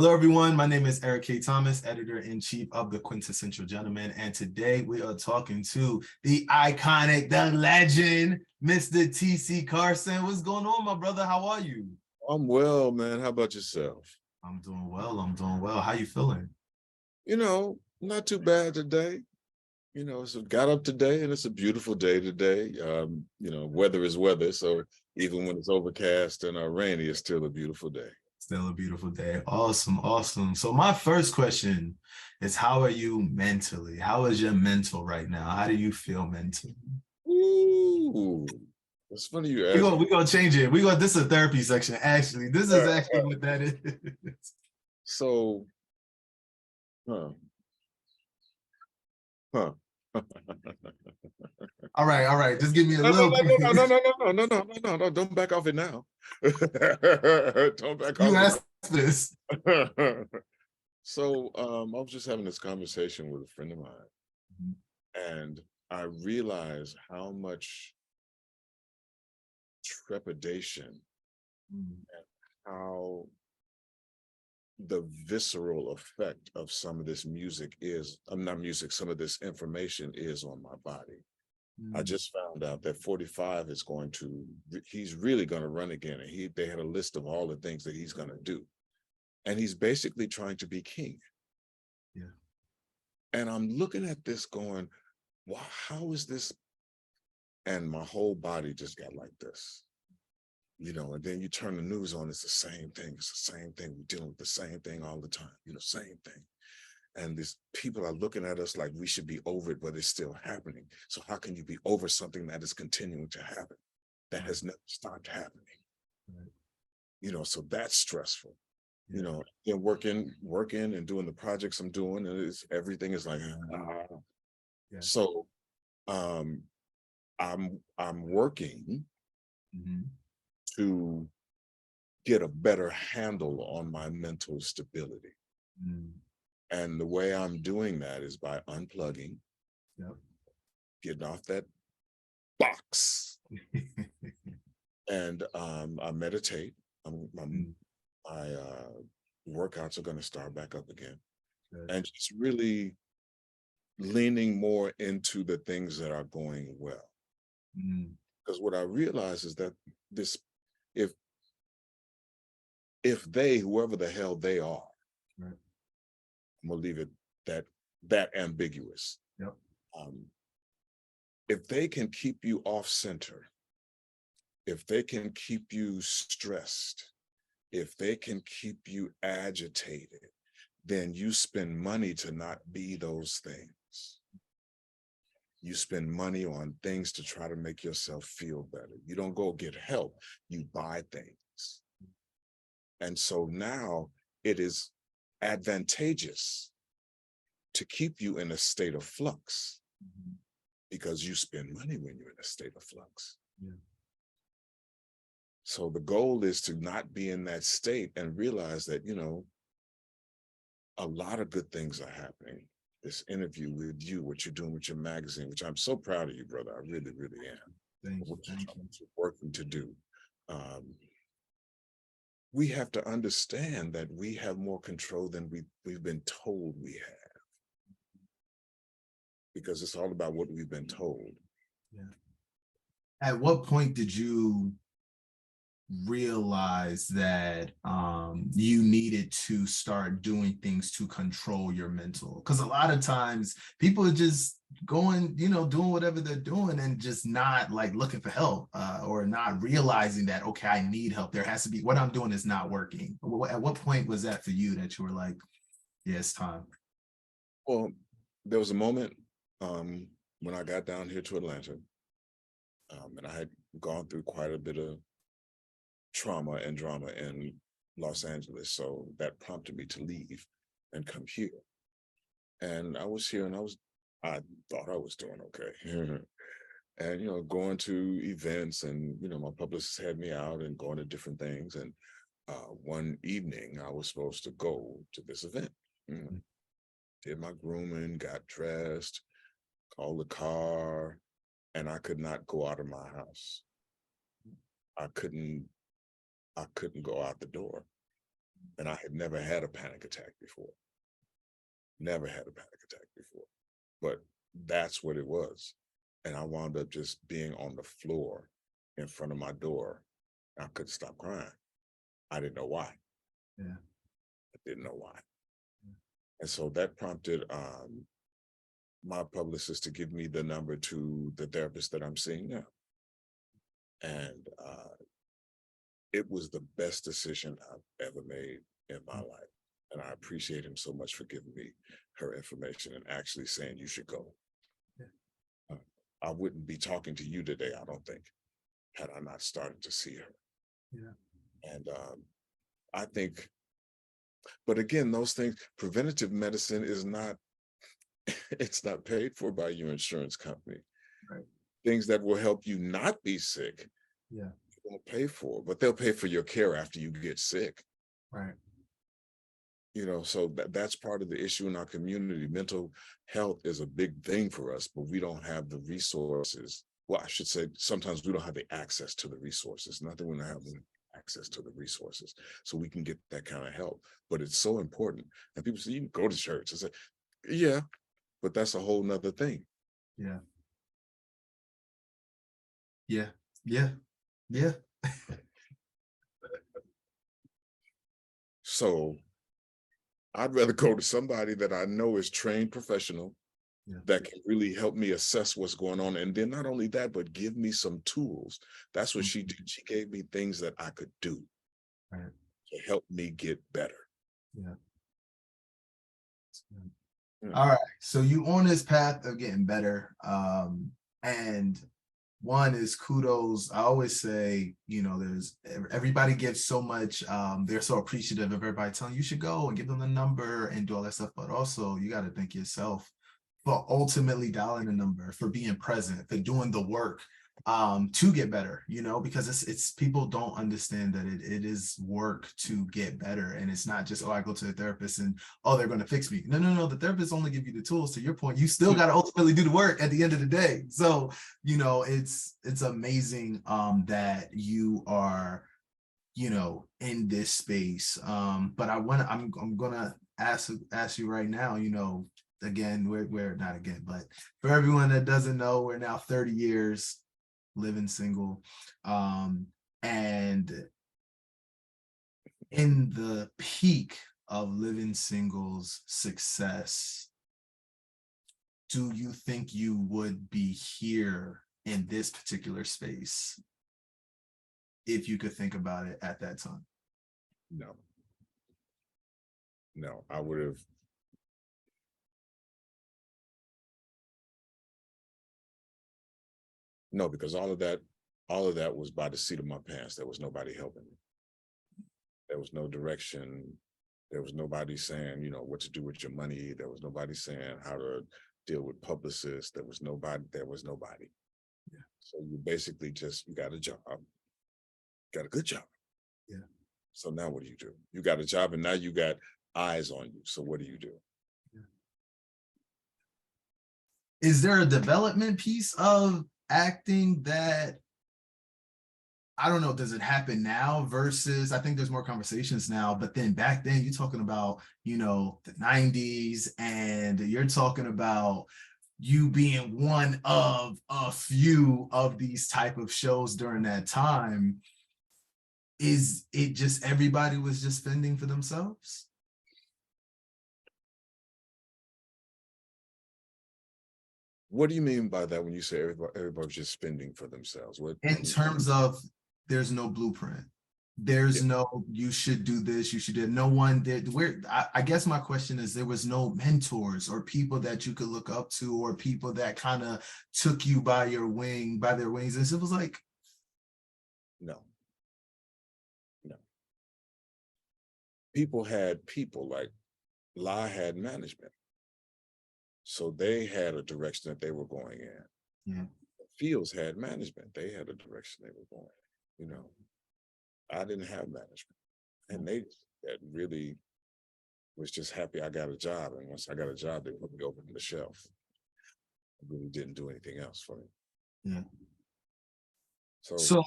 Hello, everyone. My name is Eric K. Thomas, editor-in-chief of The Quintessential Gentleman, and today we are talking to the iconic, the legend, Mr. TC Carson. What's going on, my brother? How are you? I'm well, man. How about yourself? I'm doing well. I'm doing well. How you feeling? Not too bad today. So got up today and it's a beautiful day today. Weather is weather. So even when it's overcast and rainy, it's still a beautiful day. Still a beautiful day. Awesome, awesome. So my first question is, how are you mentally? How is your mental right now? How do you feel mentally? Ooh, it's funny you ask. We're gonna change it. This is a therapy section. Actually, this is actually what that is. So, huh. All right. Just give me a No, little. no. Don't back off it now. Don't back You off asked this. it. So I was just having this conversation with a friend of mine, and I realized how much trepidation and how the visceral effect of some of this music is, not music, some of this information is on my body. I just found out that 45 is he's really going to run again. And they had a list of all the things that he's going to do. And he's basically trying to be king. Yeah. And I'm looking at this going, wow, how is this? And my whole body just got like this. And then you turn the news on, it's the same thing. It's the same thing. We're dealing with the same thing all the time, same thing. And these people are looking at us like we should be over it, but it's still happening. So how can you be over something that is continuing to happen, that has never stopped happening? Right. So that's stressful. And working and doing the projects I'm doing, and everything is like, Yeah. So I'm working to get a better handle on my mental stability. And the way I'm doing that is by unplugging, getting off that box, and I meditate. My workouts are going to start back up again, and just really leaning more into the things that are going well. Because what I realize is that if they, whoever the hell they are, right, I'm gonna leave it that ambiguous. Yep. If they can keep you off center, if they can keep you stressed, if they can keep you agitated, then you spend money to not be those things. You spend money on things to try to make yourself feel better. You don't go get help, you buy things. And so now it is advantageous to keep you in a state of flux because you spend money when you're in a state of flux. Yeah. So the goal is to not be in that state and realize that, a lot of good things are happening. This interview with you, what you're doing with your magazine, which I'm so proud of you, brother. I really, really am. Thank you. What you're working to do. We have to understand that we have more control than we've been told we have, because it's all about what we've been told. Yeah. At what point did you realize that you needed to start doing things to control your mental? Because a lot of times people are just going, doing whatever they're doing and just not like looking for help or not realizing that, okay, I need help. There has to be, what I'm doing is not working. At what point was that for you that you were like, yeah, it's time? Well, there was a moment when I got down here to Atlanta, and I had gone through quite a bit of trauma and drama in Los Angeles. So that prompted me to leave and come here. And I was here and I thought I was doing okay. And, going to events and, my publicist had me out and going to different things. And one evening I was supposed to go to this event. Did my grooming, got dressed, called the car, and I could not go out of my house. I couldn't go out the door. And I had never had a panic attack before. Never had a panic attack before. But that's what it was. And I wound up just being on the floor in front of my door. I couldn't stop crying. I didn't know why. Yeah. I didn't know why. And so that prompted my publicist to give me the number to the therapist that I'm seeing now. And it was the best decision I've ever made in my life. And I appreciate him so much for giving me her information and actually saying you should go. Yeah. I wouldn't be talking to you today, I don't think, had I not started to see her. Yeah. And I think, but again, those things, preventative medicine is not, it's not paid for by your insurance company. Right. Things that will help you not be sick, yeah, they won't pay for, but they'll pay for your care after you get sick. right. You know, so that's part of the issue in our community. Mental health is a big thing for us, but we don't have the resources. Well, I should say sometimes we don't have the access to the resources. Not that we don't have the access to the resources, so we can get that kind of help. But it's so important. And people say, you can go to church. I say, yeah, but that's a whole nother thing. Yeah. Yeah. Yeah. Yeah. So I'd rather go to somebody that I know is trained professional, Yeah. that can really help me assess what's going on. And then not only that, but give me some tools. That's what she did. She gave me things that I could do Right. to help me get better. Yeah. Yeah. All right. So you on this path of getting better. And one is kudos. I always say, you know, there's everybody gives so much. They're so appreciative of everybody telling you should go and give them the number and do all that stuff. But also you got to thank yourself for ultimately dialing the number, for being present, for doing the work to get better, you know, because it's people don't understand that it is work to get better. And it's not just, oh, I go to the therapist and oh, they're going to fix me. No. The therapist only give you the tools. To your point, you still got to ultimately do the work at the end of the day. So, you know, it's amazing that you are, you know, in this space. But I'm gonna ask you right now, you know, again, we're not again, but for everyone that doesn't know, we're now 30 years living single. And in the peak of living singles success, do you think you would be here in this particular space if you could think about it at that time? No, I would have. No, because all of that was by the seat of my pants. There was nobody helping me. There was no direction. There was nobody saying, you know, what to do with your money. There was nobody saying how to deal with publicists. There was nobody. Yeah. So you basically you got a job, got a good job. Yeah. So now what do? You got a job and now you got eyes on you. So what do? Yeah. Is there a development piece of acting that, I don't know, does it happen now versus, I think there's more conversations now, but then back then you're talking about, you know, the 90s, and you're talking about you being one of a few of these type of shows during that time. Is it just everybody was just fending for themselves? What do you mean by that when you say everybody's just spending for themselves? What In terms of there's no blueprint. There's no, you should do this, you should do it. No one did. I guess my question is, there was no mentors or people that you could look up to, or people that kind of took you by their wings. And it was like, no. People had people, like La had management. So they had a direction that they were going in. yeah, Fields had management. They had a direction they were going in. You know, I didn't have management. And they that really was just happy I got a job. And once I got a job, they put me over on the shelf. I really didn't do anything else for me. yeah. So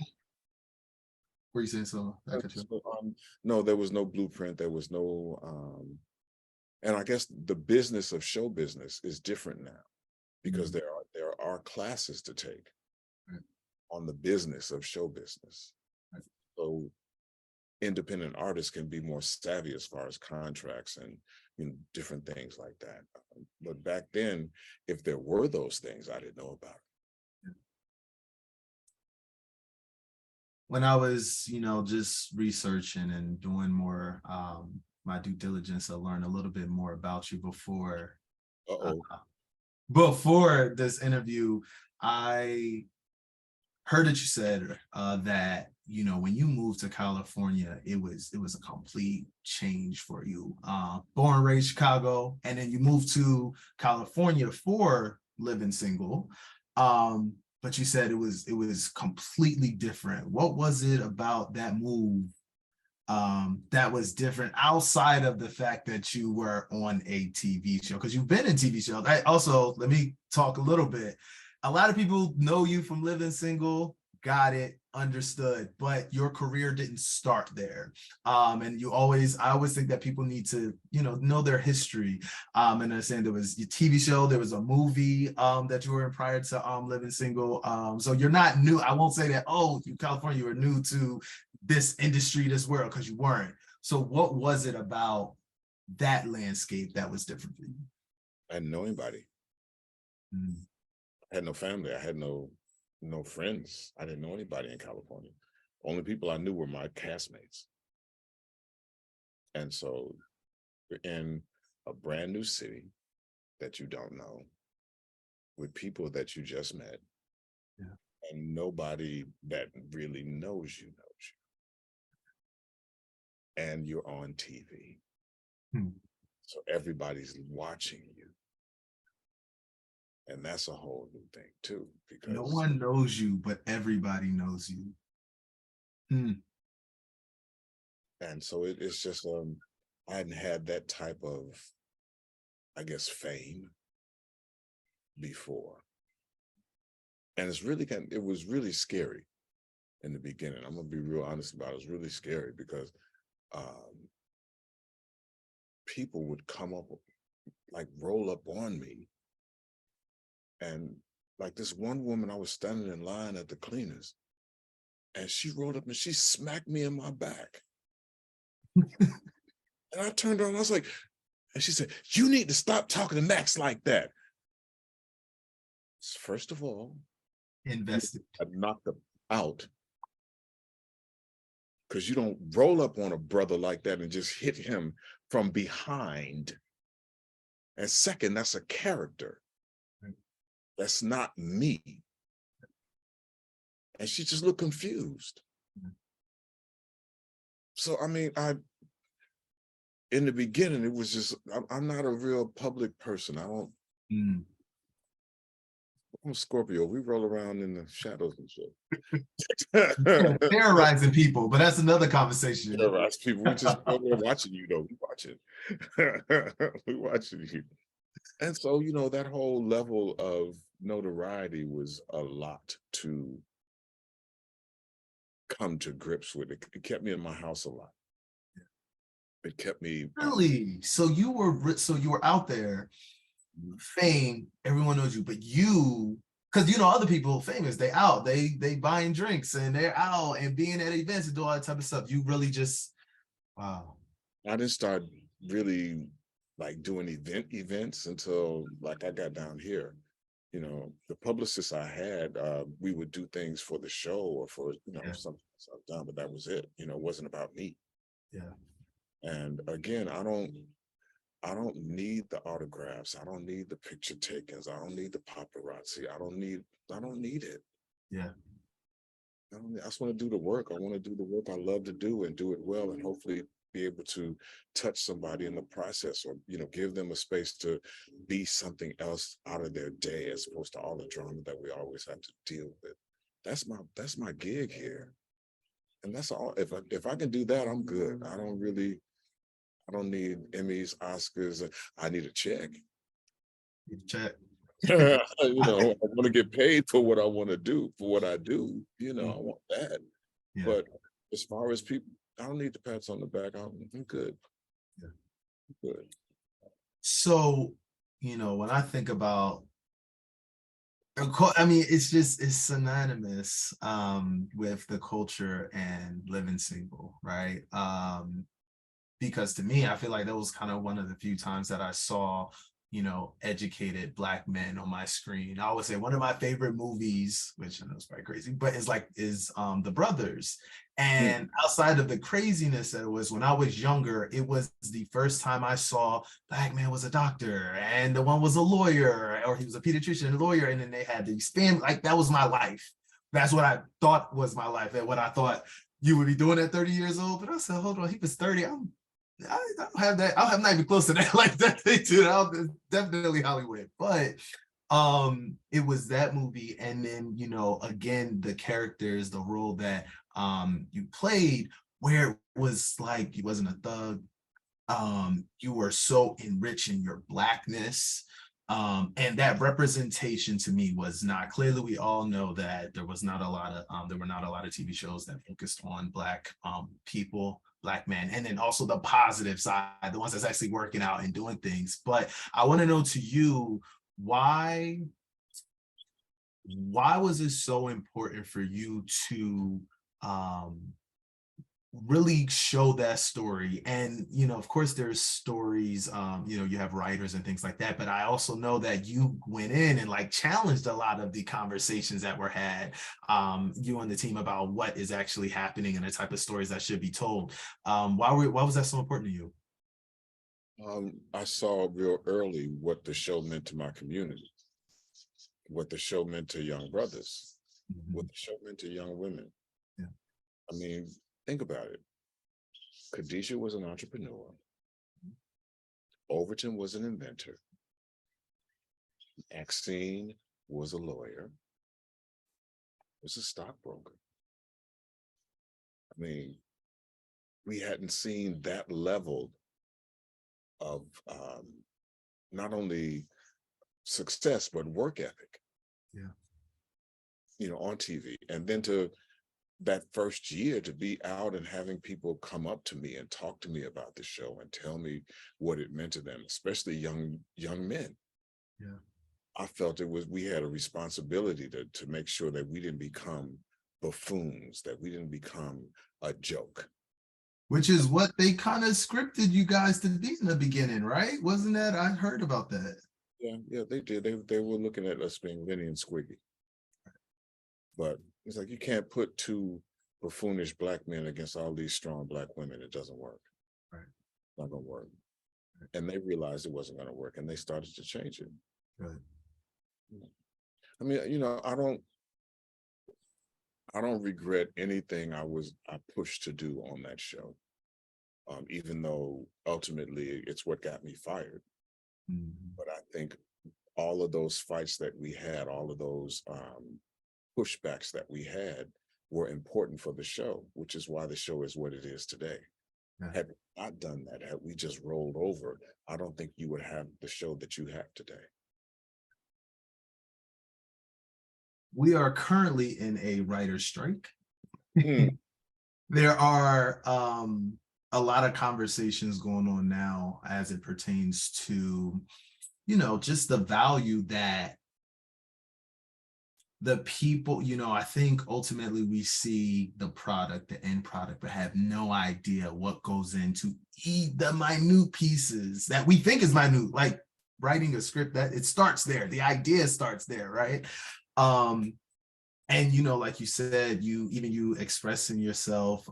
Were you saying so? I got you. No, there was no blueprint. There was no, and I guess the business of show business is different now because Mhm. there are classes to take Right. on the business of show business. Right. So independent artists can be more savvy as far as contracts and different things like that. But back then, if there were those things, I didn't know about it. When I was, just researching and doing more my due diligence, I learned a little bit more about you uh, Uh-oh. before this interview. I heard that you said that when you moved to California, it was a complete change for you. Born and raised Chicago, and then you moved to California for living single. But you said it was completely different. What was it about that move that was different outside of the fact that you were on a TV show? Because you've been in TV shows. Let me talk a little bit. A lot of people know you from living single, got it, understood, but your career didn't start there. And I always think that people need to, know their history. And understand there was your TV show, there was a movie that you were in prior to living single. So you're not new. I won't say that, oh, you California, you were new to this industry, this world, because you weren't. So what was it about that landscape that was different for you? I didn't know anybody. Mm. I had no family. I had no friends. I didn't know anybody in California. Only people I knew were my castmates. And so you're in a brand new city that you don't know with people that you just met. Yeah. And nobody that really knows you. And you're on TV. Hmm. So everybody's watching you. And that's a whole new thing too, because No one knows you, but everybody knows you. Hmm. and so it's just I hadn't had that type of, I guess, fame before. And it was really scary in the beginning. I'm gonna be real honest about it. It was really scary because people would come up, like roll up on me. And like this one woman, I was standing in line at the cleaners and she rolled up and she smacked me in my back. And I turned around and I was like, and she said, "You need to stop talking to Max like that." First of all, Invested. I knocked them out because you don't roll up on a brother like that and just hit him from behind. And second, that's a character. That's not me. And she just looked confused. So, I mean, in the beginning, it was just, I'm not a real public person. Mm. I'm a Scorpio. We roll around in the shadows and shit. Yeah, terrorizing people, but that's another conversation. Terrorize people. We just we're watching you though. We watching. We watching you. And so, that whole level of notoriety was a lot to come to grips with. It kept me in my house a lot. It kept me Really? So you were out there, fame, everyone knows you, but because other people famous, they buying drinks and they're out and being at events and do all that type of stuff. You really just, wow. I didn't start really like doing events until like I got down here. The publicists I had, we would do things for the show or for Yeah. something I've done, but that was it. It wasn't about me. Yeah. And again, I don't need the autographs. I don't need the picture takings. I don't need the paparazzi. I don't need it. Yeah. I just want to do the work. I want to do the work I love to do and do it well, and hopefully be able to touch somebody in the process, or give them a space to be something else out of their day, as opposed to all the drama that we always have to deal with. That's my gig here, and that's all. If I can do that, I'm good. I don't need Emmys, Oscars. I need a check. Check. I want to get paid for what I want to do, for what I do. I want that. Yeah. But as far as people, I don't need the pats on the back. I'm good. Yeah. Good. So, when I think about, I mean, it's synonymous with the culture and living single, right? Because to me, I feel like that was kind of one of the few times that I saw, educated Black men on my screen. I would say one of my favorite movies, which I know is probably crazy, but is The Brothers. Mm. And outside of the craziness that it was when I was younger, it was the first time I saw Black man was a doctor and the one was a lawyer, or he was a pediatrician and a lawyer, and then they had these family, like that was my life. That's what I thought was my life and what I thought you would be doing at 30 years old. But I said, hold on, he was 30. I don't have that. I'll have not even close to that like that they do. Definitely Hollywood. But it was that movie. And then, again, the characters, the role that you played, where it was like you wasn't a thug. You were so enriched in your Blackness. And that representation to me was not clearly. We all know that there were not a lot of TV shows that focused on Black people, Black men, and then also the positive side, the ones that's actually working out and doing things. But I want to know to you, why was it so important for you to really show that story? And of course there's stories, you have writers and things like that, but I also know that you went in and like challenged a lot of the conversations that were had, you and the team, about what is actually happening and the type of stories that should be told. Why was that so important to you? I saw real early what the show meant to my community, what the show meant to young brothers, what the show meant to young women. Yeah. I mean, think about it. Khadijah was an entrepreneur. Overton was an inventor. Maxine was a lawyer, was a stockbroker. I mean, we hadn't seen that level of not only success, but work ethic, on TV. And then to that first year to be out and having people come up to me and talk to me about the show and tell me what it meant to them, especially young men. Yeah. I felt we had a responsibility to make sure that we didn't become buffoons, that we didn't become a joke. Which is what they kind of scripted you guys to be in the beginning, right? Wasn't that? I heard about that. Yeah, they did. They were looking at us being Lenny and Squiggy. But it's like, you can't put two buffoonish Black men against all these strong Black women. It doesn't work. Right. It's not gonna work. Right. And they realized it wasn't gonna work, and they started to change it. Right. I mean, I don't regret anything I pushed to do on that show. Even though ultimately it's what got me fired. But I think all of those fights that we had, all of those pushbacks that we had, were important for the show, which is why the show is what it is today. Yeah. Had we not done that, had we just rolled over, I don't think you would have the show that you have today. We are currently in a writer's strike. There are a lot of conversations going on now as it pertains to, just the value that the people, I think ultimately we see the product, the end product, but have no idea what goes into the minute pieces that we think is minute, like writing a script, that it starts there. The idea starts there, right? And like you said, you expressing yourself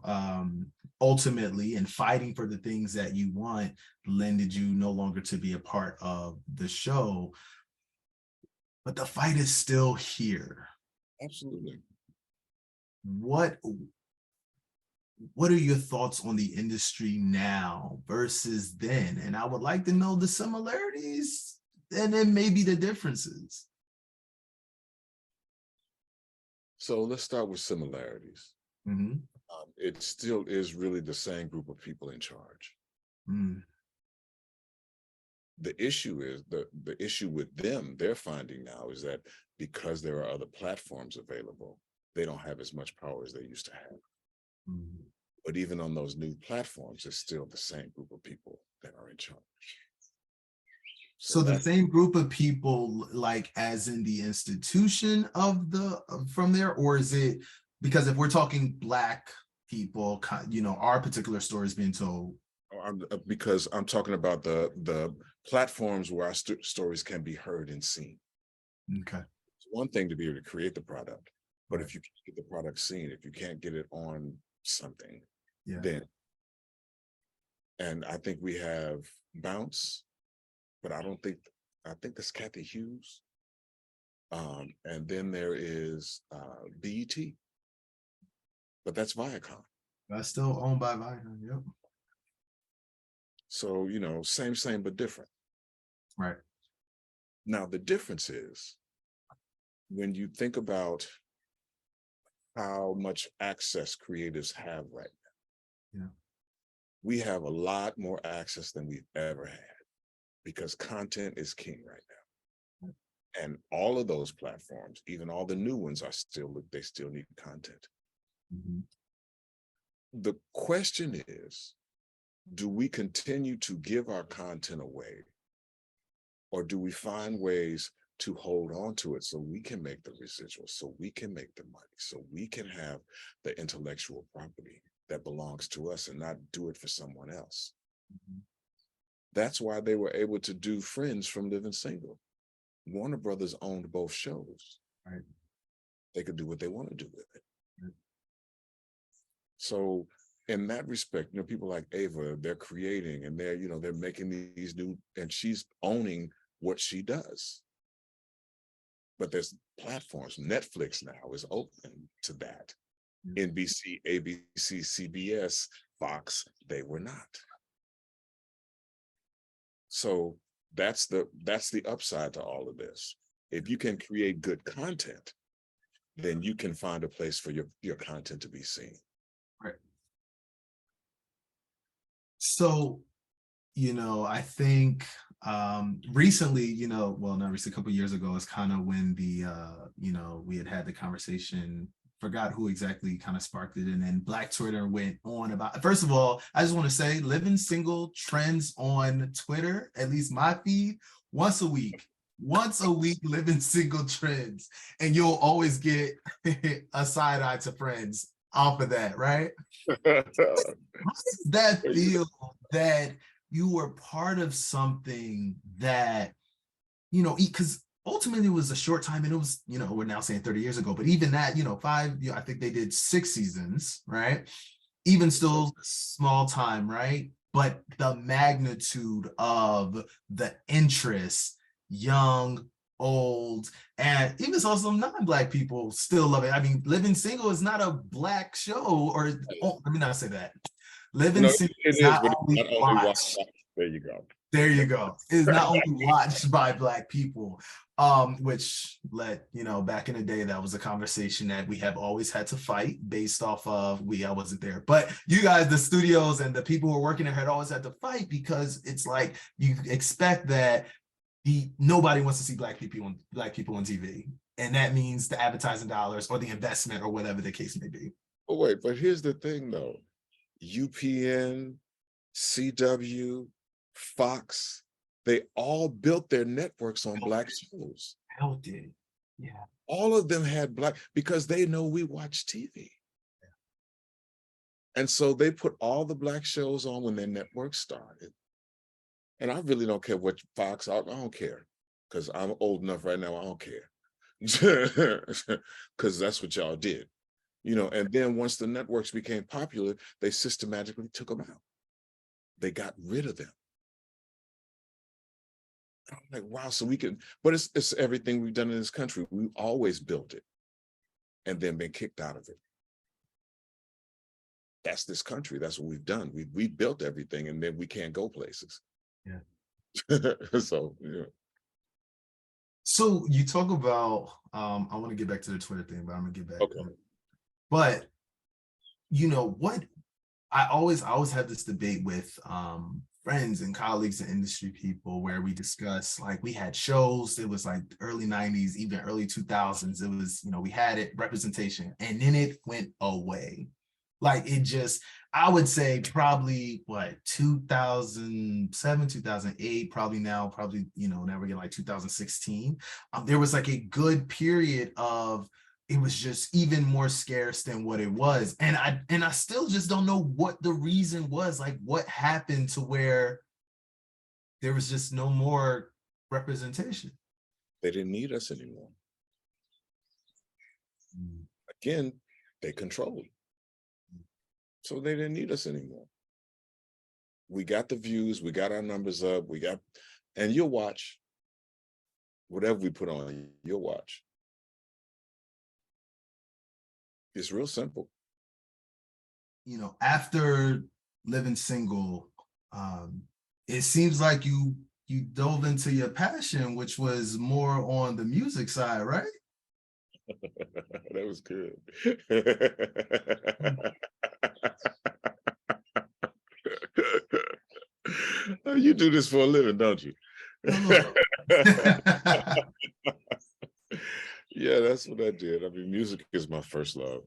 ultimately and fighting for the things that you want lended you no longer to be a part of the show. But the fight is still here. Absolutely. What are your thoughts on the industry now versus then? And I would like to know the similarities and then maybe the differences. So let's start with similarities. It still is really the same group of people in charge. The issue is the issue with them, they're finding now, is that because there are other platforms available, they don't have as much power as they used to have. Mhm. But even on those new platforms, it's still the same group of people that are in charge. So So the that's same group of people, like as in the institution of the from there, or is it because if we're talking Black people, our particular story is being told. because I'm talking about the platforms where our stories can be heard and seen. Okay. It's one thing to be able to create the product, but Right. if you can't get the product seen, if you can't get it on something, Yeah. then, and I think we have Bounce, but I think that's Kathy Hughes. And then there is BET, but that's Viacom. That's still owned by Viacom. Yep. So, same, but different. Right. Now, the difference is when you think about how much access creatives have right now, Yeah. we have a lot more access than we've ever had because content is king right now. And all of those platforms, even all the new ones, they still need content. Mhm. The question is, do we continue to give our content away, or do we find ways to hold on to it so we can make the residuals, so we can make the money, so we can have the intellectual property that belongs to us and not do it for someone else? Mhm. That's why they were able to do Friends from Living Single. Warner Brothers owned both shows. Right. They could do what they want to do with it. Right. So in that respect, people like Ava, they're creating and they're making these new, and she's owning what she does. But there's platforms. Netflix now is open to that. Yeah. NBC, ABC, CBS, Fox, they were not. So that's the upside to all of this. If you can create good content, then you can find a place for your content to be seen. Right. So, I think recently, well, not recently, a couple of years ago, is kind of when we had the conversation, forgot who exactly kind of sparked it, and then Black Twitter went on about, first of all, I just want to say Living Single trends on Twitter, at least my feed, once a week. Once a week, Living Single trends, and you'll always get a side eye to Friends off of that, right? How does that feel that you were part of something that, because ultimately it was a short time and it was, we're now saying 30 years ago, but even that, I think they did 6 seasons, right? Even still small time, right? But the magnitude of the interest, young, old, and even so some non-Black people still love it. I mean, Living Single is not a Black show, or let me not say that. Living No, Single it is is, not but it's only not only watched. there you go. There you go. It is not only watched by Black people, which back in the day, that was a conversation that we have always had to fight based off of I wasn't there. But you guys, the studios and the people who are working there had always had to fight because it's like you expect that nobody wants to see Black people on TV. And that means the advertising dollars or the investment or whatever the case may be. Oh, wait, but here's the thing though. UPN, CW, Fox, they all built their networks on Black shows. Hell did. Yeah. All of them had Black because they know we watch TV. And so they put all the Black shows on when their network started. And I really don't care what Fox, I don't care because I'm old enough right now, I don't care. Because that's what y'all did. And then once the networks became popular, they systematically took them out. They got rid of them. I'm like, wow, so we can, but it's everything we've done in this country. We always built it and then been kicked out of it. That's this country. That's what we've done. We built everything and then we can't go places. Yeah. So, yeah. So you talk about, I want to get back to the Twitter thing, but I'm gonna get back. Okay. But what I always have this debate with friends and colleagues and industry people where we discuss, like, we had shows, it was like early 90s, even early 2000s, it was, we had it, representation, and then it went away. Like it just, I would say probably what 2007, 2008, probably now, probably, now we're getting like 2016. There was like a good period of it was just even more scarce than what it was. And I still just don't know what the reason was, like what happened to where there was just no more representation. They didn't need us anymore. Mm. Again, they controlled. So they didn't need us anymore. We got the views, we got our numbers up, and you'll watch whatever we put on, you'll watch. It's real simple. After living single, it seems like you dove into your passion, which was more on the music side, right? That was good. You do this for a living, don't you? Yeah, that's what I did. I mean, music is my first love.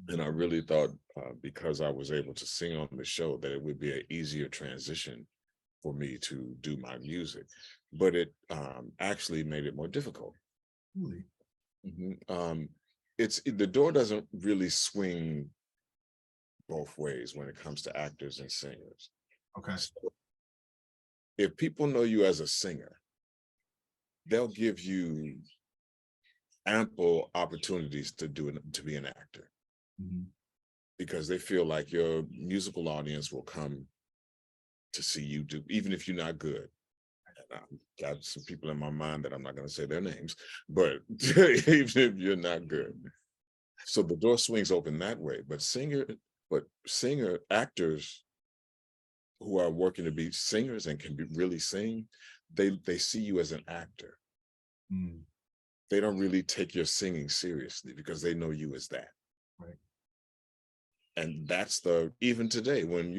And I really thought because I was able to sing on the show that it would be an easier transition for me to do my music. But it actually made it more difficult. Really? The door doesn't really swing both ways when it comes to actors and singers. Okay. So if people know you as a singer, they'll give you ample opportunities to be an actor. Mm-hmm. Because they feel like your musical audience will come to see you do, even if you're not good. And I've got some people in my mind that I'm not going to say their names, but even if you're not good. So the door swings open that way. But actors who are working to be singers and can really sing, they see you as an actor. Mm. They don't really take your singing seriously because they know you as that. Right. And that's even today when,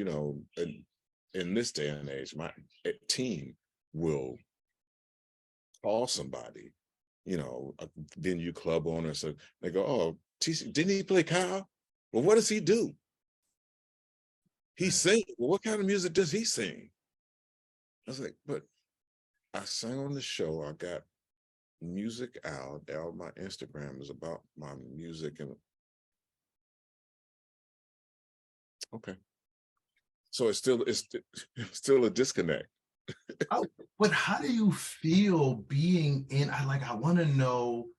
in this day and age, my team will call somebody, a venue club owner. So they go, oh, TC, didn't he play Kyle? Well, what does he do? He sings. Well, what kind of music does he sing? I was like, but I sang on the show. I got music out. My Instagram is about my music. And okay. So it's still a disconnect. But how do you feel being in? I want to know,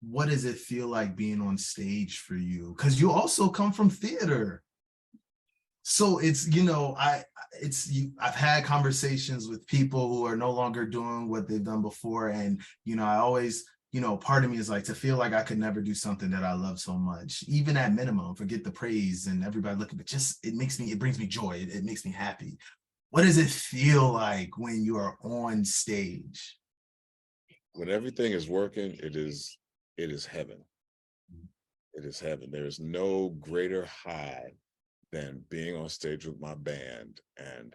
what does it feel like being on stage for you? Because you also come from theater. So it's, I've had conversations with people who are no longer doing what they've done before. And, I always, part of me is like to feel like I could never do something that I love so much, even at minimum, forget the praise and everybody looking, but just, it brings me joy. It makes me happy. What does it feel like when you are on stage? When everything is working, it is heaven. It is heaven. There is no greater high than being on stage with my band and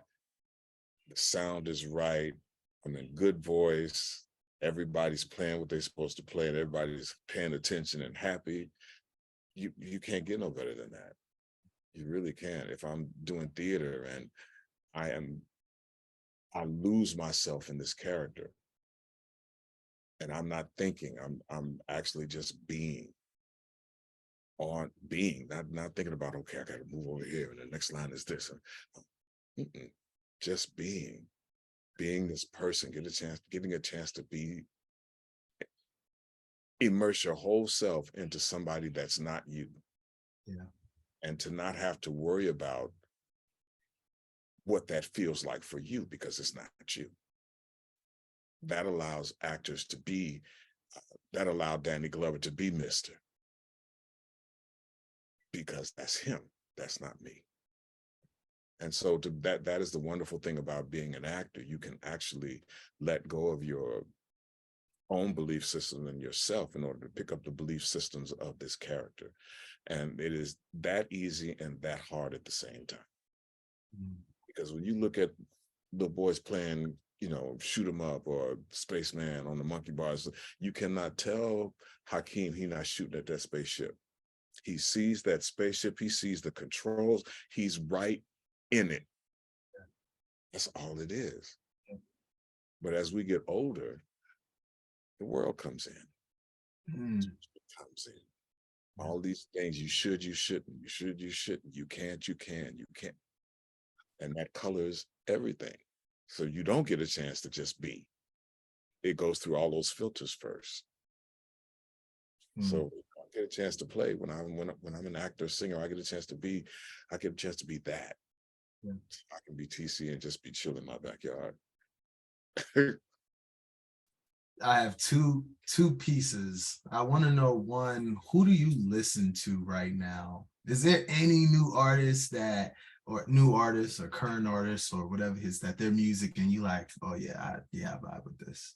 the sound is right. I'm in good voice. Everybody's playing what they're supposed to play and everybody's paying attention and happy. You can't get no better than that. You really can't. If I'm doing theater and I lose myself in this character and I'm not thinking, I'm actually just being, not thinking about, okay, I got to move over here and the next line is this. Just being this person, getting a chance to immerse your whole self into somebody that's not you. Yeah. And to not have to worry about what that feels like for you because it's not you. That allows actors to be, that allowed Danny Glover to be Mr. Because that's him, that's not me. And so that is the wonderful thing about being an actor. You can actually let go of your own belief system and yourself in order to pick up the belief systems of this character. And it is that easy and that hard at the same time. Because when you look at the boys playing, shoot 'em up or Spaceman on the monkey bars, you cannot tell Hakeem he's not shooting at that spaceship. He sees that spaceship, he sees the controls, he's right in it. That's all it is. But as we get older, the world comes in. Comes in. All these things you should, you shouldn't, you should, you shouldn't, you can't, you can, you can't. And that colors everything. So you don't get a chance to just be. It goes through all those filters first. So I get a chance to play when I'm an actor, singer, I get a chance to be that. Yeah. I can be TC and just be chilling in my backyard. I have two pieces. I want to know, one, who do you listen to right now? Is there any new artists or current artists or whatever it is that their music and you like, oh yeah, I vibe with this?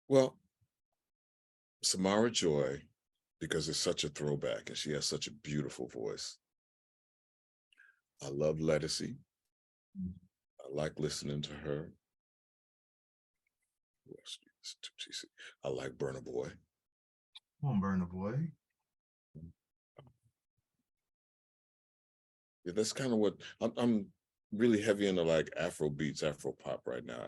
Well, Samara Joy, because it's such a throwback and she has such a beautiful voice. I love Lettucey. I like listening to her. Who else do you listen to? I like Burna Boy. Come on, Burna Boy. Yeah, that's kind of what I'm really heavy into, like Afro beats, Afro pop right now.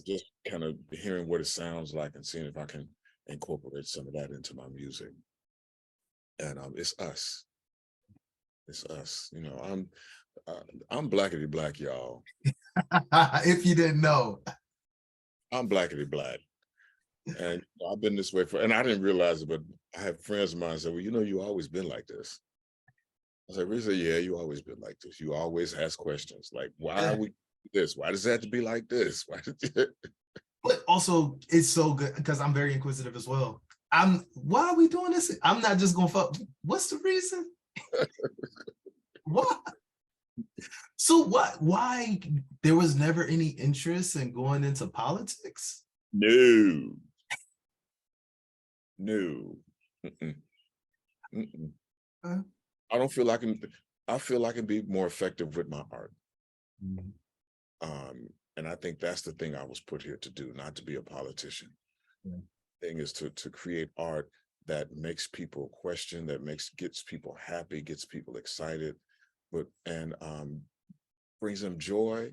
Just kind of hearing what it sounds like and seeing if I can incorporate some of that into my music. And it's us. It's us. I'm blackity black, y'all. If you didn't know. I'm blackity black. And I've been this way and I didn't realize it, but I have friends of mine say, well, you always been like this. I was like, really? Yeah, you always been like this. You always ask questions like, why are we this? Why does it have to be like this? Why did But also, it's so good because I'm very inquisitive as well. Why are we doing this? I'm not just gonna fuck. What's the reason? What? So what? Why there was never any interest in going into politics? No. Mm-mm. Mm-mm. I don't feel I feel I can be more effective with my art. And I think that's the thing I was put here to do, not to be a politician. Thing is to create art that makes people question, gets people happy, gets people excited, and brings them joy.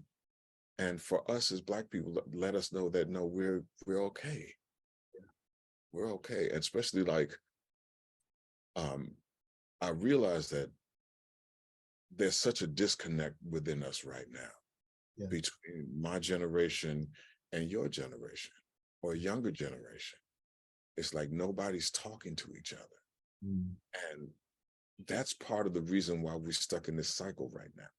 And for us as Black people, let us know that no, we're okay. We're okay. And especially I realize that there's such a disconnect within us right now between my generation and your generation or younger generation. It's like nobody's talking to each other. And that's part of the reason why we're stuck in this cycle right now.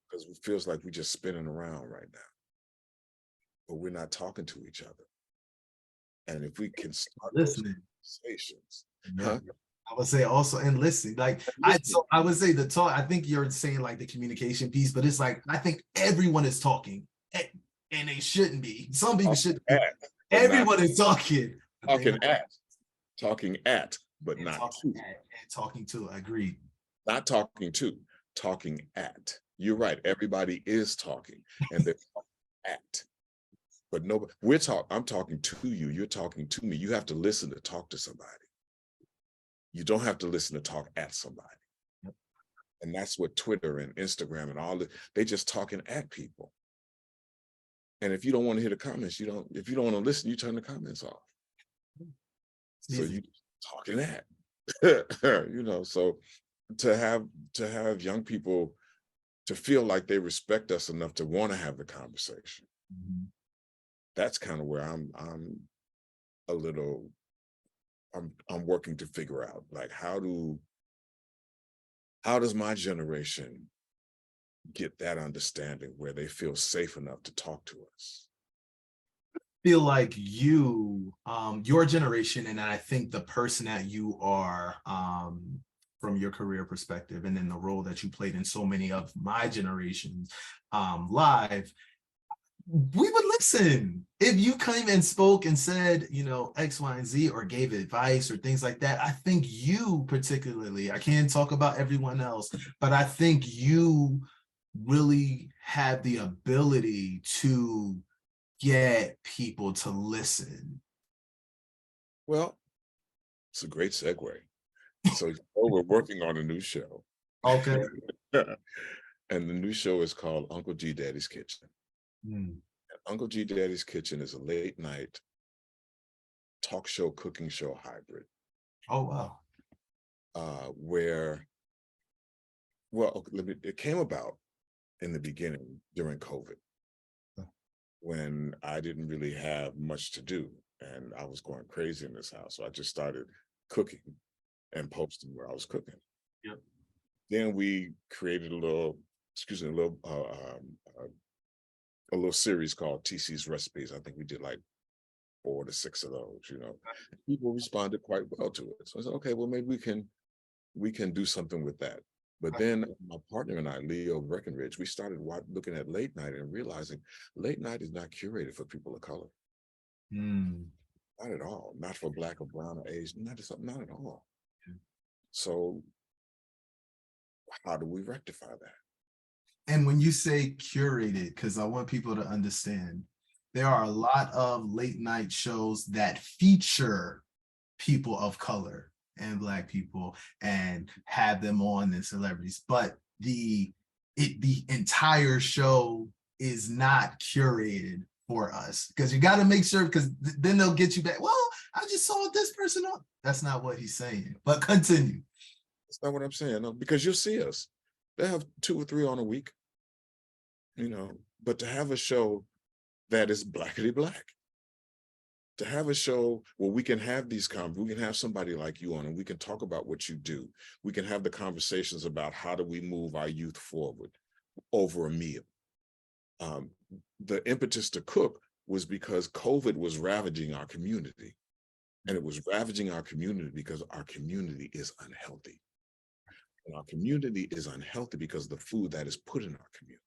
Because it feels like we're just spinning around right now. But we're not talking to each other. And if we can start listening conversations, I would say also, and listen, like I would say the talk, I think you're saying like the communication piece, but it's like, I think everyone is talking and they shouldn't be. Some people shouldn't be. Everyone is talking. Talking at, but not to. Talking to, agreed. Not talking to, talking at. You're right. Everybody is talking and they're talking at. But no, I'm talking to you. You're talking to me. You have to listen to talk to somebody. You don't have to listen to talk at somebody. And that's what Twitter and Instagram and they just talking at people. And if you don't want to hear the comments, if you don't want to listen, you turn the comments off. So you talking at, so to have young people to feel like they respect us enough to want to have the conversation. That's kind of where I'm working to figure out, like, how does my generation get that understanding where they feel safe enough to talk to us? Feel like your generation, and I think the person that you are, from your career perspective, and then the role that you played in so many of my generations live, we would listen. If you came and spoke and said, X, Y, and Z, or gave advice or things like that, I think you particularly, I can't talk about everyone else, but I think you really had the ability to get people to listen. Well, It's a great segue. So we're working on a new show. Okay. And the new show is called Uncle G Daddy's Kitchen. Mm. Uncle G Daddy's Kitchen is a late night talk show, cooking show hybrid, Oh, wow. where, well, it came about in the beginning during COVID, when I didn't really have much to do and I was going crazy in this house. So I just started cooking and posting where I was cooking. Yep. Then we created a little series called TC's Recipes. I think we did like 4 to 6 of those, People responded quite well to it. So I said, okay, well, maybe we can do something with that. But then my partner and I, Leo Breckenridge, we started looking at late night and realizing late night is not curated for people of color. Mm. Not at all. Not for Black or brown or Asian, not at all. So how do we rectify that? And when you say curated, because I want people to understand, there are a lot of late night shows that feature people of color and Black people and have them on as celebrities, but the entire show is not curated for us, because you got to make sure, because then they'll get you back. Well, I just saw this person on. That's not what he's saying, but continue. That's not what I'm saying. No, because you'll see us. They have 2 or 3 on a week, but to have a show that is blackity black, to have a show where we can have we can have somebody like you on and we can talk about what you do. We can have the conversations about how do we move our youth forward over a meal. The impetus to cook was because COVID was ravaging our community. And it was ravaging our community because our community is unhealthy. And our community is unhealthy because of the food that is put in our community.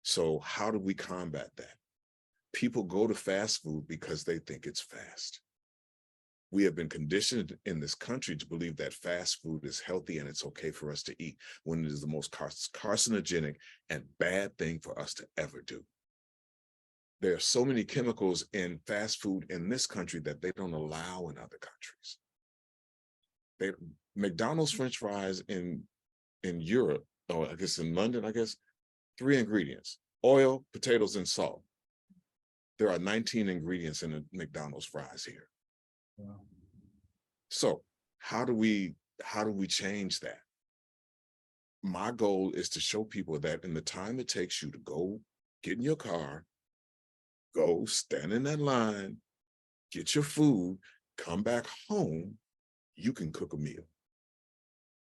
So how do we combat that? People go to fast food because they think it's fast. We have been conditioned in this country to believe that fast food is healthy and it's okay for us to eat, when it is the most carcinogenic and bad thing for us to ever do. There are so many chemicals in fast food in this country that they don't allow in other countries. McDonald's French fries in Europe, or I guess in London, 3 ingredients: oil, potatoes, and salt. There are 19 ingredients in a McDonald's fries here. Wow. So how do we change that? My goal is to show people that in the time it takes you to go get in your car, go stand in that line, get your food, come back home, you can cook a meal.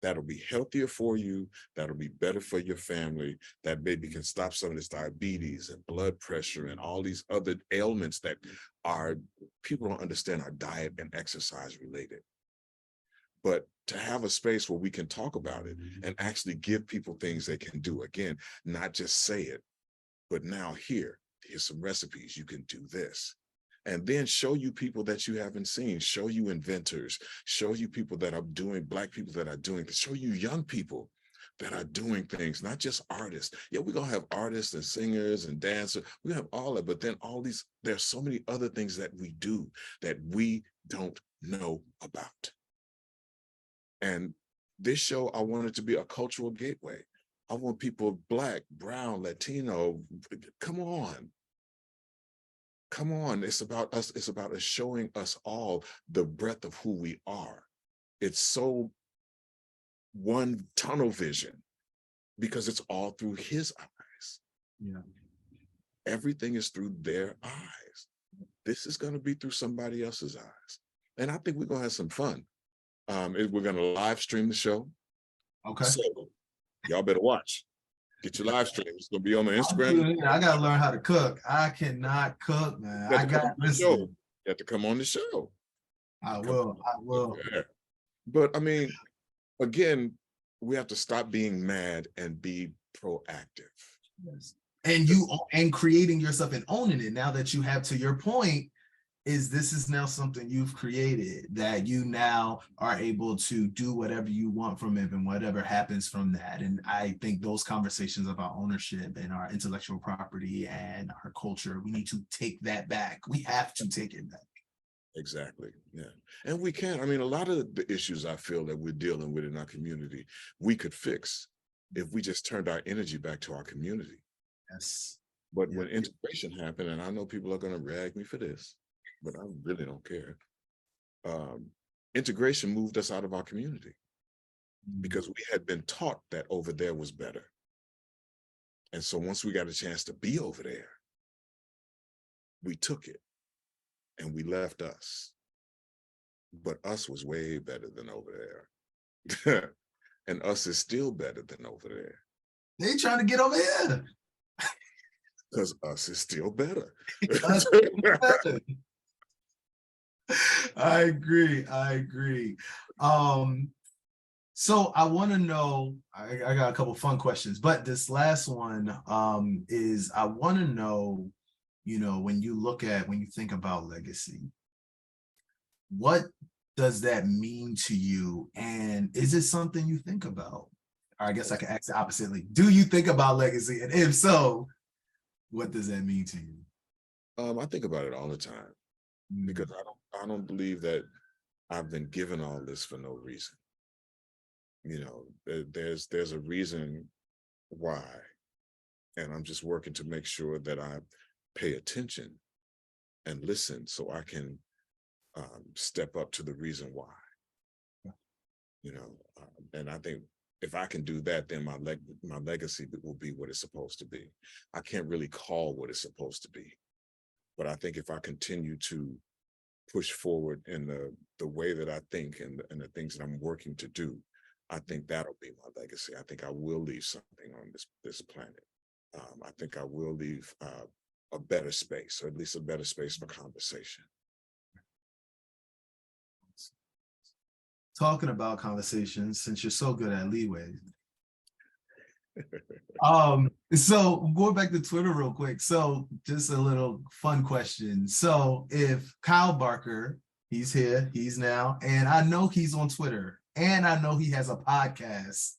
That'll be healthier for you. That'll be better for your family. That maybe can stop some of this diabetes and blood pressure and all these other ailments that people don't understand are diet and exercise related. But to have a space where we can talk about it and actually give people things they can do. Again, not just say it, but now here's some recipes. You can do this. And then show you people that you haven't seen, show you inventors, show you people that are doing, Black people that are doing, show you young people that are doing things, not just artists. Yeah, we're gonna have artists and singers and dancers, we have all that, but then there's so many other things that we do that we don't know about. And this show, I want it to be a cultural gateway. I want people, Black, brown, Latino, come on. Come on, it's about us. It's about us showing us all the breadth of who we are. It's so one tunnel vision because it's all through his eyes. Yeah. Everything is through their eyes. This is going to be through somebody else's eyes. And I think we're going to have some fun. We're going to live stream the show. Okay. So y'all better watch. Get your live stream. It's gonna be on my Instagram. I gotta learn how to cook. I cannot cook, man. You have to come on the show. I will. Yeah. But I mean, again, we have to stop being mad and be proactive. Yes. And creating yourself and owning it. Now that you have, to your point, this is now something you've created, that you now are able to do whatever you want from it and whatever happens from that. And I think those conversations about ownership and our intellectual property and our culture, we need to take that back. We have to take it back. Exactly. Yeah. And we can. I mean, a lot of the issues I feel that we're dealing with in our community, we could fix if we just turned our energy back to our community. Yes. But Yeah. when integration happened, and I know people are going to rag me for this, but I really don't care. Um, Integration moved us out of our community because we had been taught that over there was better. And so once we got a chance to be over there, we took it and we left us. But us was way better than over there. And us is still better than over there. They trying to get over here. Because us is still better. Us better. I agree. I agree. So I want to know, I got a couple fun questions, but this last one is I want to know, when you think about legacy, what does that mean to you? And is it something you think about? Or I guess I can ask it oppositely. Do you think about legacy? And if so, what does that mean to you? I think about it all the time because I don't believe that I've been given all this for no reason. There's a reason why, and I'm just working to make sure that I pay attention and listen so I can step up to the reason why. And I think if I can do that, then my legacy will be what it's supposed to be. I can't really call what it's supposed to be, but I think if I continue to push forward in the way that I think and the things that I'm working to do, I think that'll be my legacy. I think I will leave something on this planet. I think I will leave a better space, or at least a better space for conversation. Talking about conversations, since you're so good at leeway. So going back to Twitter real quick. So just a little fun question. So if Kyle Barker, he's here, he's now, and I know he's on Twitter, and I know he has a podcast.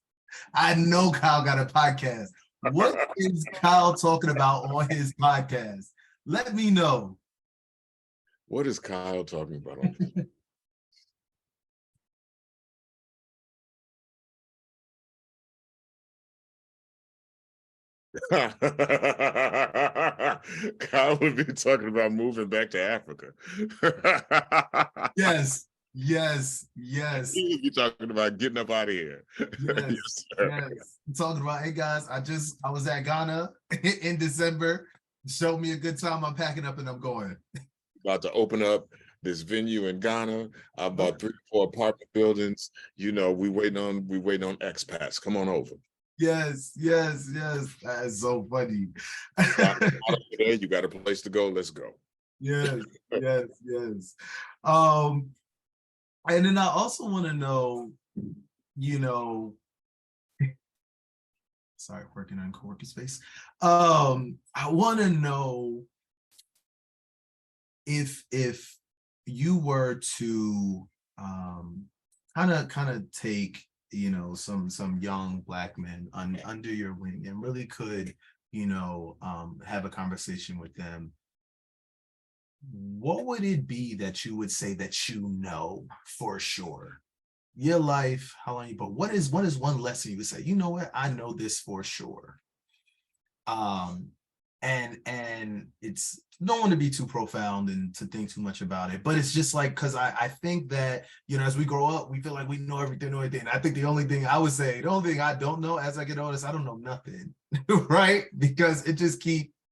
I know Kyle got a podcast. What is Kyle talking about on his podcast? Let me know. What is Kyle talking about on his Kyle would be talking about moving back to Africa. Yes, yes, yes. He would be talking about getting up out of here. Yes, yes. I'm talking about, hey guys, I was at Ghana in December. Showed me a good time. I'm packing up and I'm going. About to open up this venue in Ghana. I bought 3 or 4 apartment buildings. We waiting on expats. Come on over. Yes, yes, yes. That is so funny. There, you got a place to go. Let's go. Yes, yes, yes. And then I also want to know, sorry, working on co-working space. I want to know if you were to kind of take some young Black men under your wing and really could have a conversation with them, what would it be that you would say that for sure? Your life, how long you, but what is one lesson you would say, you know what, I know this for sure? And it's, don't want to be too profound and to think too much about it, but it's just like, because I think that as we grow up, we feel like we know everything. I think the only thing I don't know as I get older is I don't know nothing. Right? Because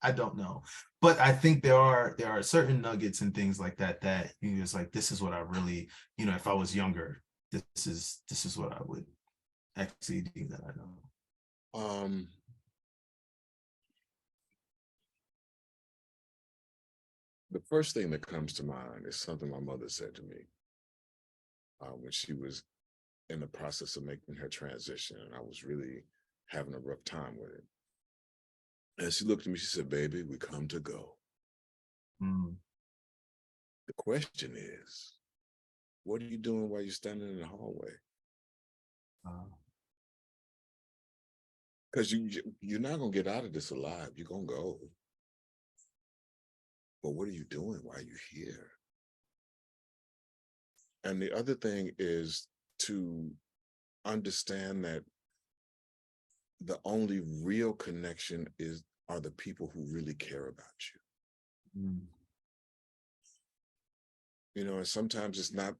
I don't know. But I think there are certain nuggets and things like that it's like, this is what I really, if I was younger, this is what I would actually do that I know. The first thing that comes to mind is something my mother said to me when she was in the process of making her transition, and I was really having a rough time with it. And she looked at me, she said, "Baby, we come to go." The question is, what are you doing while you're standing in the hallway? Because you're not going to get out of this alive. You're going to go. But what are you doing while you're here? And the other thing is to understand that the only real connection are the people who really care about you. Mm. You know, and sometimes it's not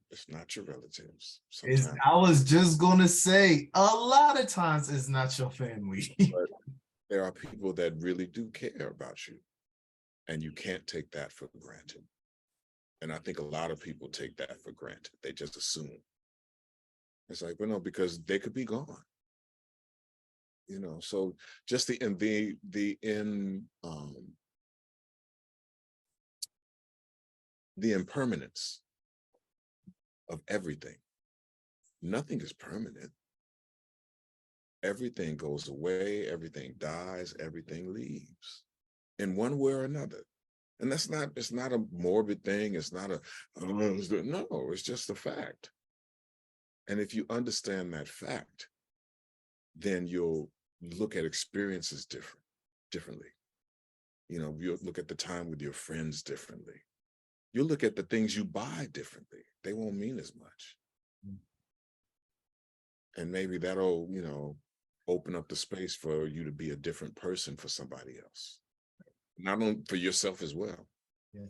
your relatives. Sometimes I was just gonna say, a lot of times it's not your family. but there are people that really do care about you, and you can't take that for granted. And I think a lot of people take that for granted. They just assume. It's like, well, no, because they could be gone. You know, so just the impermanence of everything. Nothing is permanent. Everything goes away, everything dies, everything leaves in one way or another. And it's not a morbid thing. It's not no, it's just a fact. And if you understand that fact, then you'll look at experiences differently. You know, you'll look at the time with your friends differently. You'll look at the things you buy differently. They won't mean as much. And maybe that'll, you know, open up the space for you to be a different person for somebody else. Not only for yourself as well. Yeah.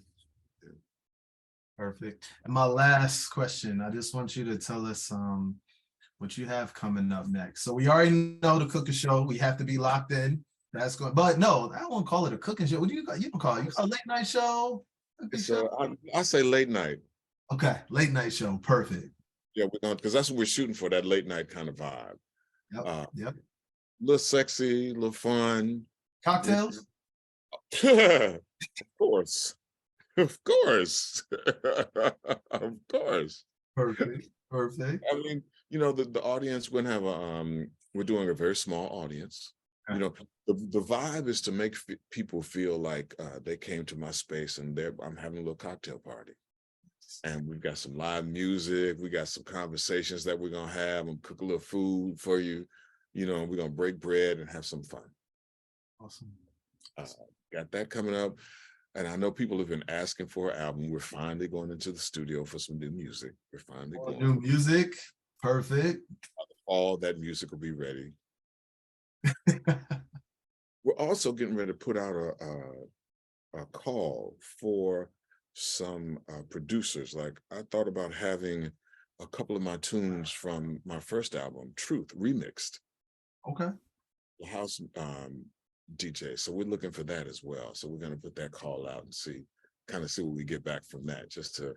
Perfect. And my last question, I just want you to tell us what you have coming up next. So we already know the cooking show. We have to be locked in. That's going, but no, I won't call it a cooking show. What do you call? You don't call it. You call it a late night show. So I say late night. Okay, late night show. Perfect. Yeah, we're going because that's what we're shooting for, that late night kind of vibe. Yep. Yep. A little sexy, a little fun. Cocktails. Of course. Of course. Of course. Perfect. Perfect. I mean, you know, the audience, we're gonna have we're doing a very small audience. Okay. You know, the vibe is to make people feel like they came to my space and I'm having a little cocktail party. And we've got some live music, we got some conversations that we're gonna have, and cook a little food for you. You know, we're gonna break bread and have some fun. Awesome. Got that coming up. And I know people have been asking for an album. We're finally going into the studio for some new music. We're finally going. New music. Perfect. All that music will be ready. We're also getting ready to put out a call for some producers. Like, I thought about having a couple of my tunes from my first album, Truth, remixed. Okay. The house DJ. So we're looking for that as well. So we're going to put that call out and see what we get back from that, just to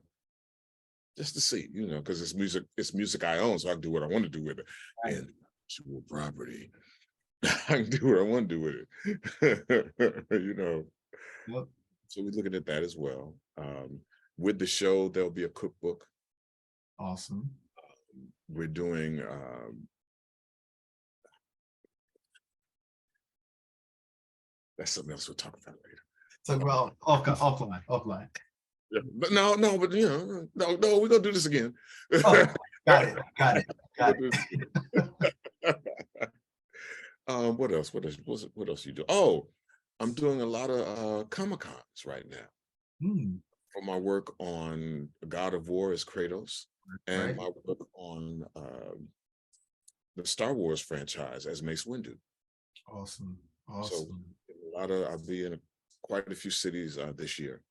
see, you know, because it's music I own, so I can do what I want to do with it. And intellectual property. I can do what I want to do with it. You know. Yep. So we're looking at that as well. With the show, there'll be a cookbook. Awesome. We're doing that's something else we'll talk about later. Talk about offline. Yeah, but but you know, no, we're gonna do this again. Oh, got it. What else? What else you do? Oh, I'm doing a lot of Comic-Cons right now. For my work on God of War as Kratos, and my work on the Star Wars franchise as Mace Windu. Awesome. So I'll be in quite a few cities this year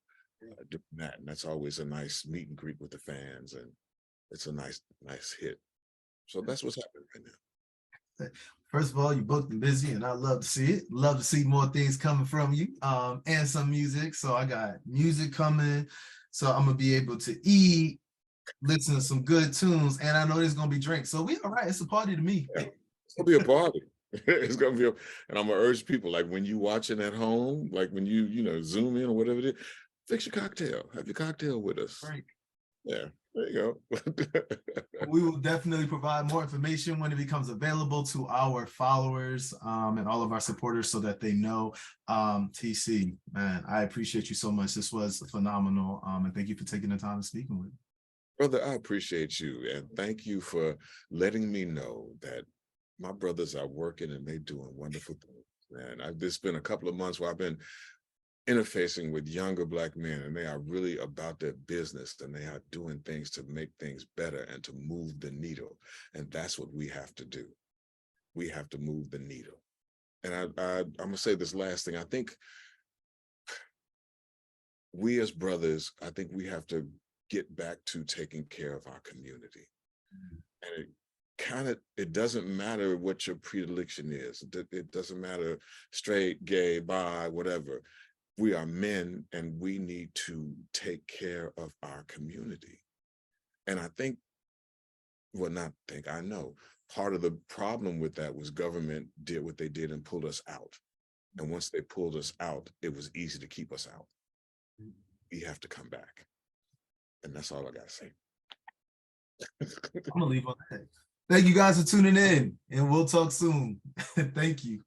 doing that, and that's always a nice meet and greet with the fans, and it's a nice hit. So that's what's happening right now. First of all, you booked and busy, and I love to see it. Love to see more things coming from you, and some music. So I got music coming. So I'm gonna be able to eat, listen to some good tunes, and I know there's gonna be drinks. So we all right. It's a party to me. Yeah, it's gonna be a party. It's gonna be, and I'm gonna urge people, like, when you watching at home, like when you zoom in or whatever it is, fix your cocktail. Have your cocktail with us. Right. Yeah, there you go. We will definitely provide more information when it becomes available to our followers and all of our supporters, so that they know. TC, man, I appreciate you so much. This was phenomenal, and thank you for taking the time to speak with me. Brother, I appreciate you, and thank you for letting me know that my brothers are working and they're doing wonderful things. Man, it's been a couple of months where I've been interfacing with younger Black men, and they are really about their business, and they are doing things to make things better and to move the needle. And that's what we have to do. We have to move the needle. And I'm gonna say this last thing. I think we as brothers, I think we have to get back to taking care of our community. And it doesn't matter what your predilection is. It doesn't matter straight, gay, bi, whatever. We are men, and we need to take care of our community. And I think, well, not think, I know part of the problem with that was government did what they did and pulled us out. And once they pulled us out, it was easy to keep us out. We have to come back. And that's all I got to say. I'm gonna leave on that. Thank you guys for tuning in, and we'll talk soon. Thank you.